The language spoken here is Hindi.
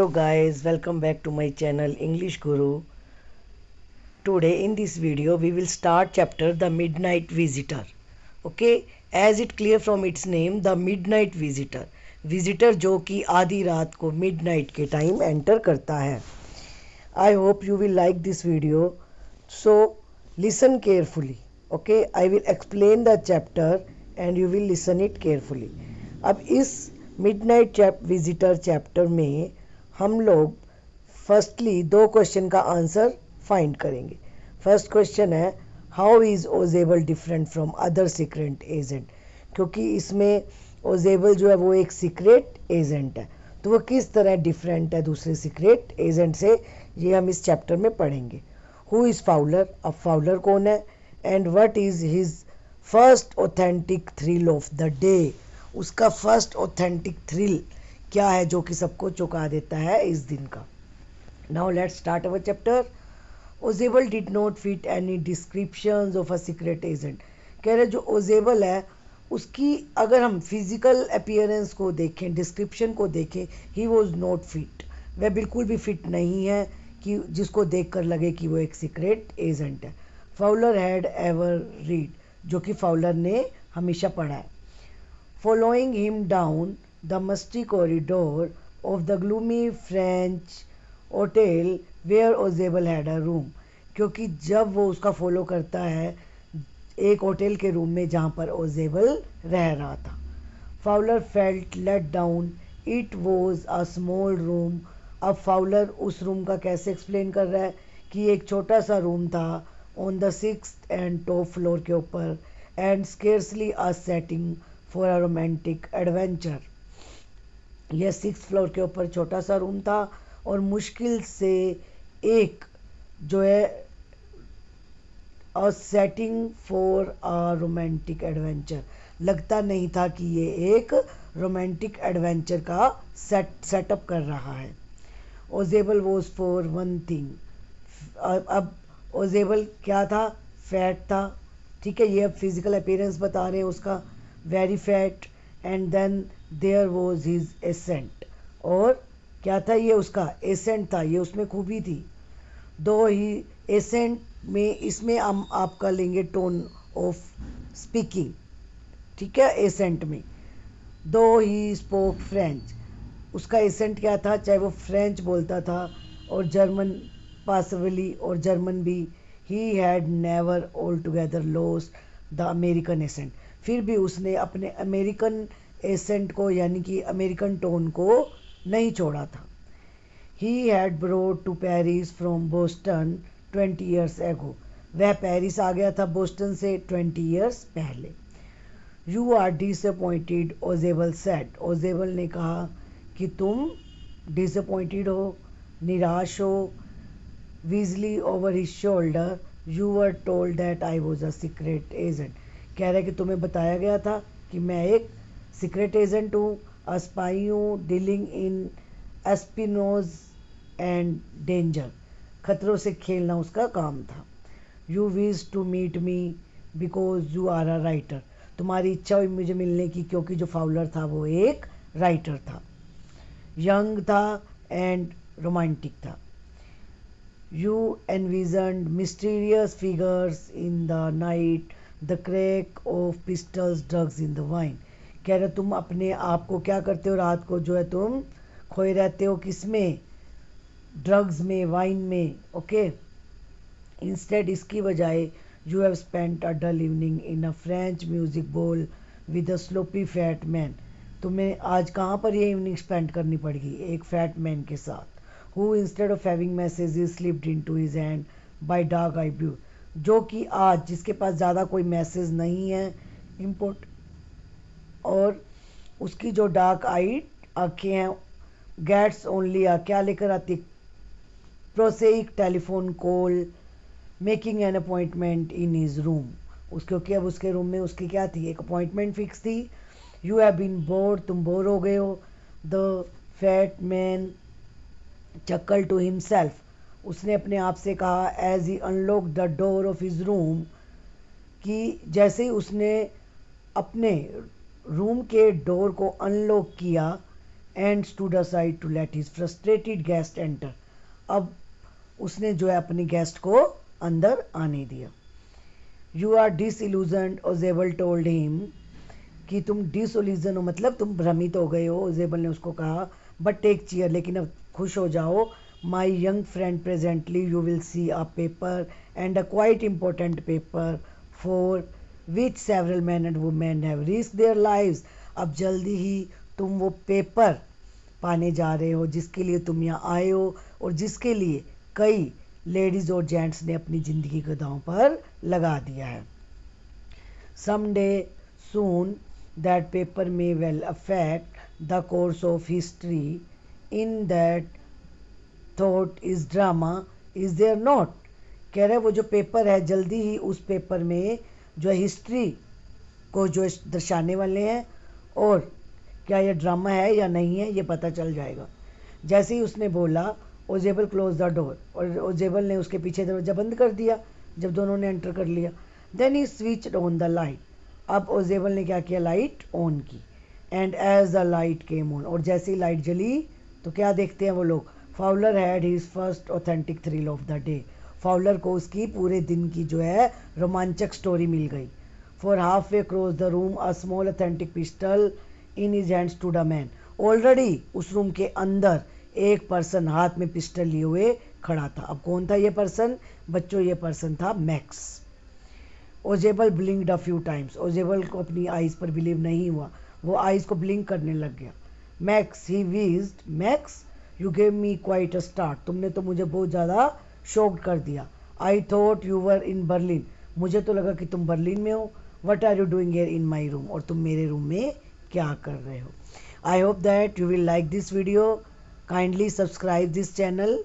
Hello guys, welcome back to my channel English Guru. Today in this video we will start chapter The Midnight Visitor. Okay, as it clear from its name, The Midnight Visitor. Visitor जो कि आधी रात को midnight के time enter करता है. I hope you will like this video. So listen carefully. Okay, I will explain the chapter and you will listen it carefully. अब इस midnight visitor chapter में हम लोग फर्स्टली दो क्वेश्चन का आंसर फाइंड करेंगे. फर्स्ट क्वेश्चन है how is Ausable different from other secret agent. क्योंकि इसमें ओजेबल जो है वो एक सीक्रेट एजेंट है, तो वो किस तरह डिफरेंट है दूसरे सीक्रेट एजेंट से, ये हम इस चैप्टर में पढ़ेंगे. Who is Fowler. अब फाउलर कौन है and what is his first authentic thrill of the day. उसका फर्स्ट ऑथेंटिक थ्रिल क्या है जो कि सबको चौंका देता है इस दिन का. Now let's start our chapter. Ausable did not fit any descriptions of a secret agent. कह रहे जो ओजेबल है उसकी अगर हम फिजिकल अपीयरेंस को देखें, डिस्क्रिप्शन को देखें, ही वॉज नॉट फिट. वह बिल्कुल भी फिट नहीं है कि जिसको देखकर लगे कि वो एक सीक्रेट एजेंट है. Fowler had ever read. जो कि फाउलर ने हमेशा पढ़ा है. Following him down the musty corridor of the gloomy French hotel where Ozebel had a room. क्योंकि जब वो उसका फॉलो करता है एक होटल के रूम में जहाँ पर ओजेबल रह रहा था. Fowler felt let down. It was a small room. अब फाउलर उस रूम का कैसे एक्सप्लेन कर रहा है कि एक छोटा सा रूम था on the 6th and top floor के ऊपर, and scarcely a setting for a romantic adventure. यह 6th फ्लोर के ऊपर छोटा सा रूम था और मुश्किल से एक जो है a setting for a romantic adventure. लगता नहीं था कि ये एक रोमांटिक एडवेंचर का सेटअप कर रहा है. ओजेबल वॉज फॉर वन थिंग. अब ओजेबल क्या था? फैट था. ठीक है, ये अब फिजिकल अपीयरेंस बता रहे हैं उसका, very fat. And then there was his accent. और क्या था? ये उसका एसेंट था, ये उसमें खूबी थी. दो ही एसेंट में इसमें हम आपका लेंगे टोन ऑफ स्पीकिंग. ठीक है, एसेंट में दो ही स्पोक फ्रेंच. उसका एसेंट क्या था? चाहे वो फ्रेंच बोलता था और जर्मन पॉसिबली और जर्मन भी. He had never altogether lost the American accent. फिर भी उसने अपने अमेरिकन एसेंट को यानी कि अमेरिकन टोन को नहीं छोड़ा था. He had broad to Paris from Boston 20 years ago. वह पेरिस आ गया था बोस्टन से 20 ईयर्स पहले. You are disappointed, Ausable said. Ausable ने कहा कि तुम डिसअपॉइंटेड हो, निराश हो. Wheezily over his shoulder. You were told that I was a secret agent. कह रहा है कि तुम्हें बताया गया था कि मैं एक सीक्रेट एजेंट हूँ, अ स्पाई हूँ, dealing in espionage and danger. खतरों से खेलना उसका काम था. You wish to meet me because you are a writer. तुम्हारी इच्छा हुई मुझे मिलने की क्योंकि जो फाउलर था वो एक राइटर था, यंग था एंड रोमांटिक था. You envisioned mysterious figures in the night, the crack of pistols, drugs in the wine. कह रहे तुम अपने आप को क्या करते हो रात को, जो है तुम खोए रहते हो किसमें? ड्रग्स में, वाइन में. ओके. इंस्टेड इसकी बजाय you have spent a dull evening in a French music ball with a sloppy fat man. तुम्हें आज कहाँ पर ये इवनिंग स्पेंड करनी पड़ेगी? एक फैट मैन के साथ. who instead of having messages slipped into his hand by dark eye blue. जो कि आज जिसके पास ज़्यादा कोई मैसेज नहीं है इम्पोर्ट, और उसकी जो डार्क आई आँखें हैं, गेट्स ओनली आ क्या लेकर आती? Prosaic telephone call, making an appointment in his room. उस क्योंकि अब उसके रूम में उसकी क्या थी? एक अपॉइंटमेंट फिक्स थी. You have been bored. तुम बोर हो गए हो. The fat man chuckled to himself. उसने अपने आप से कहा as he unlocked the door of his room, कि जैसे ही उसने अपने रूम के डोर को अनलॉक किया, and stood aside to let his frustrated guest enter. अब उसने जो है अपनी गेस्ट को अंदर आने दिया। यू आर डिसइल्यूजनड, ओजेबल टोल्ड हिम, कि तुम डिसइल्यूजन हो मतलब तुम भ्रमित हो गए हो, ओजेबल ने उसको कहा। बट टेक चीयर, लेकिन अब खुश हो जाओ। My young friend, presently you will see a paper and a quite important paper for which several man and women have risk their lives. अब जल्दी ही तुम वो पेपर पाने जा रहे हो जिसके लिए तुम यहाँ आए हो और जिसके लिए कई लेडीज़ और जेंट्स ने अपनी ज़िंदगी को दांव पर लगा दिया है। Some day soon that paper may well affect the course of history. In that thought is drama, is there not? कह रहे वो जो पेपर है जल्दी ही उस पेपर में जो हिस्ट्री को जो दर्शाने वाले हैं और क्या ये ड्रामा है या नहीं है ये पता चल जाएगा। जैसे ही उसने बोला ओजेबल क्लोज द डोर, और ओजेबल ने उसके पीछे दरवाजा बंद कर दिया जब दोनों ने एंटर कर लिया। Then he switched on the light. अब ओजेबल ने क्या किया, लाइट ऑन की। And as the light came on, और जैसे ही लाइट जली तो क्या देखते हैं वो लोग, Fowler had his first authentic thrill of the day. Fowler को उसकी पूरे दिन की जो है रोमांचक स्टोरी मिल गई। For half way cross the room a small authentic pistol in his hand stood a man. Already उस रूम के अंदर एक पर्सन हाथ में पिस्टल लिए हुए खड़ा था। अब कौन था ये पर्सन बच्चों, ये पर्सन था Max. Ausable blinked a few times. Ausable को अपनी आइज़ पर बिलीव नहीं हुआ, वो आइज़ को ब्लिंक करने लग गया। Max, he wheezed, Max you gave me quite a start, तुमने तो मुझे बहुत ज़्यादा शॉक्ड कर दिया। I thought you were in Berlin, मुझे तो लगा कि तुम बर्लिन में हो। What are you doing here in my room, और तुम मेरे रूम में क्या कर रहे हो। I hope that you will like this video. Kindly subscribe this channel